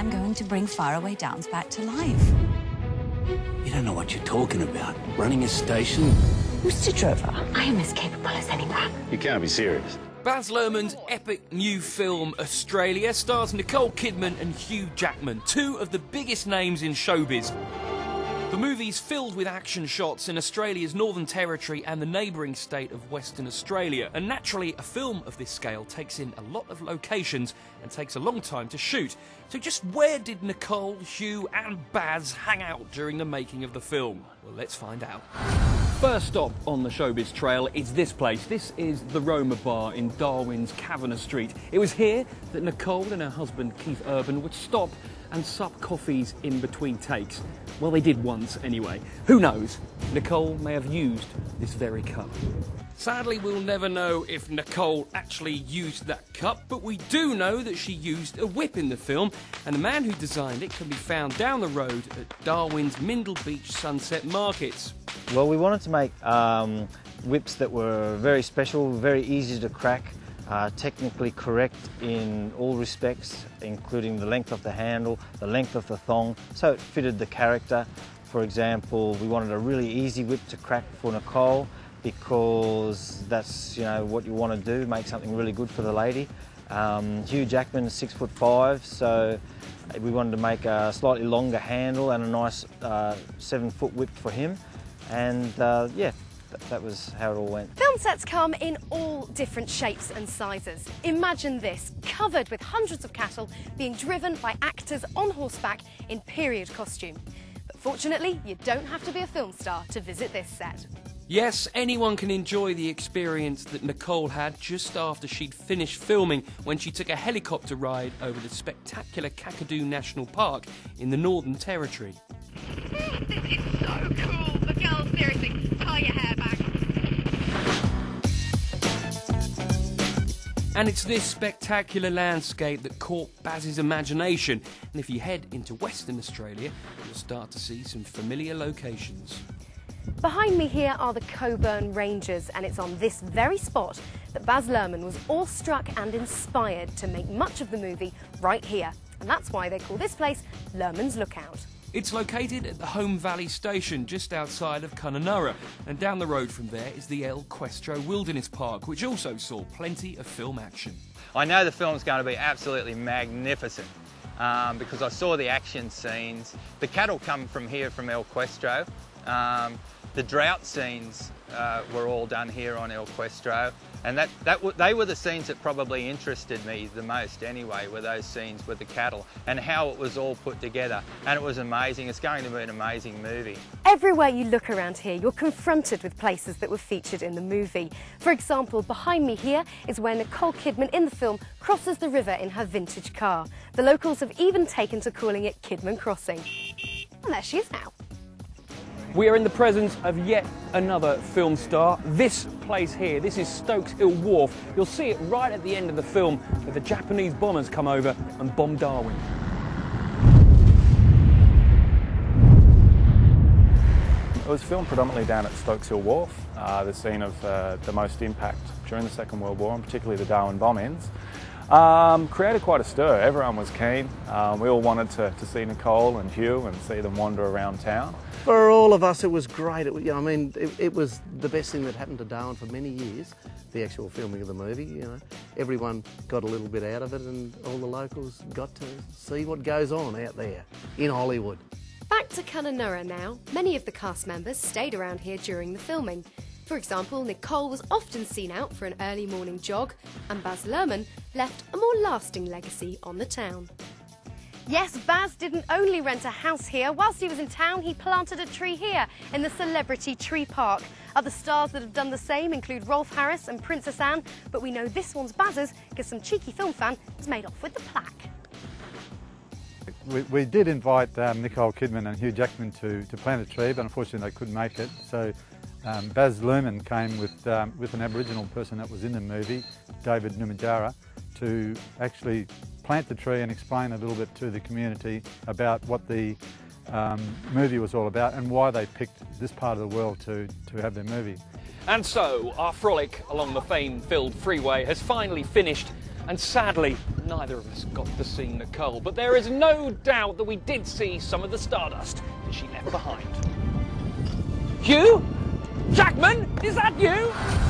I'm going to bring Faraway Downs back to life. You don't know what you're talking about. Running a station? Mr. Drover, I am as capable as anyone. You can't be serious. Baz Luhrmann's epic new film Australia stars Nicole Kidman and Hugh Jackman, two of the biggest names in showbiz. The movie's filled with action shots in Australia's Northern Territory and the neighbouring state of Western Australia. And naturally, a film of this scale takes in a lot of locations and takes a long time to shoot. So just where did Nicole, Hugh and Baz hang out during the making of the film? Well, let's find out. First stop on the showbiz trail is this place. This is the Roma Bar in Darwin's Kavanagh Street. It was here that Nicole and her husband Keith Urban would stop and sup coffees in between takes. Well, they did once anyway. Who knows? Nicole may have used this very cup. Sadly, we'll never know if Nicole actually used that cup, but we do know that she used a whip in the film, and the man who designed it can be found down the road at Darwin's Mindle Beach Sunset Markets. Well, we wanted to make whips that were very special, very easy to crack, technically correct in all respects, including the length of the handle, the length of the thong, so it fitted the character. For example, we wanted a really easy whip to crack for Nicole because that's, you know, what you want to do, make something really good for the lady. Hugh Jackman is 6'5", so we wanted to make a slightly longer handle and a nice 7-foot whip for him. And yeah, that was how it all went. Film sets come in all different shapes and sizes. Imagine this, covered with hundreds of cattle being driven by actors on horseback in period costume. But fortunately, you don't have to be a film star to visit this set. Yes, anyone can enjoy the experience that Nicole had just after she'd finished filming when she took a helicopter ride over the spectacular Kakadu National Park in the Northern Territory. This is so cool. The girls, seriously, tie your hair back. And it's this spectacular landscape that caught Baz's imagination. And if you head into Western Australia, you'll start to see some familiar locations. Behind me here are the Coburn Ranges, and it's on this very spot that Baz Luhrmann was awestruck and inspired to make much of the movie right here. And that's why they call this place Luhrmann's Lookout. It's located at the Home Valley Station just outside of Kununurra, and down the road from there is the El Questro Wilderness Park, which also saw plenty of film action. I know the film's going to be absolutely magnificent because I saw the action scenes. The cattle come from here, from El Questro. The drought scenes were all done here on El Questro, and they were the scenes that probably interested me the most anyway, were those scenes with the cattle and how it was all put together. And it was amazing. It's going to be an amazing movie. Everywhere you look around here, you're confronted with places that were featured in the movie. For example, behind me here is where Nicole Kidman in the film crosses the river in her vintage car. The locals have even taken to calling it Kidman Crossing. And there she is now. We are in the presence of yet another film star. This place here, this is Stokes Hill Wharf. You'll see it right at the end of the film where the Japanese bombers come over and bomb Darwin. It was filmed predominantly down at Stokes Hill Wharf, the scene of the most impact during the Second World War, and particularly the Darwin bombings. Created quite a stir. Everyone was keen. We all wanted to see Nicole and Hugh and see them wander around town. For all of us, it was great. It was the best thing that happened to Darwin for many years, the actual filming of the movie. You know, everyone got a little bit out of it, and all the locals got to see what goes on out there in Hollywood. Back to Kununurra now. Many of the cast members stayed around here during the filming. For example, Nicole was often seen out for an early morning jog, and Baz Luhrmann left a more lasting legacy on the town. Yes, Baz didn't only rent a house here. Whilst he was in town, he planted a tree here in the Celebrity Tree Park. Other stars that have done the same include Rolf Harris and Princess Anne, but we know this one's Baz's because some cheeky film fan has made off with the plaque. We did invite Nicole Kidman and Hugh Jackman to plant a tree, but unfortunately they couldn't make it. So Baz Luhrmann came with an Aboriginal person that was in the movie, David Numajara, to actually plant the tree and explain a little bit to the community about what the movie was all about and why they picked this part of the world to have their movie. And so, our frolic along the fame-filled freeway has finally finished, and sadly, Neither of us got to see Nicole, but there is no doubt that we did see some of the stardust that she left behind. Hugh? Jackman? Is that you?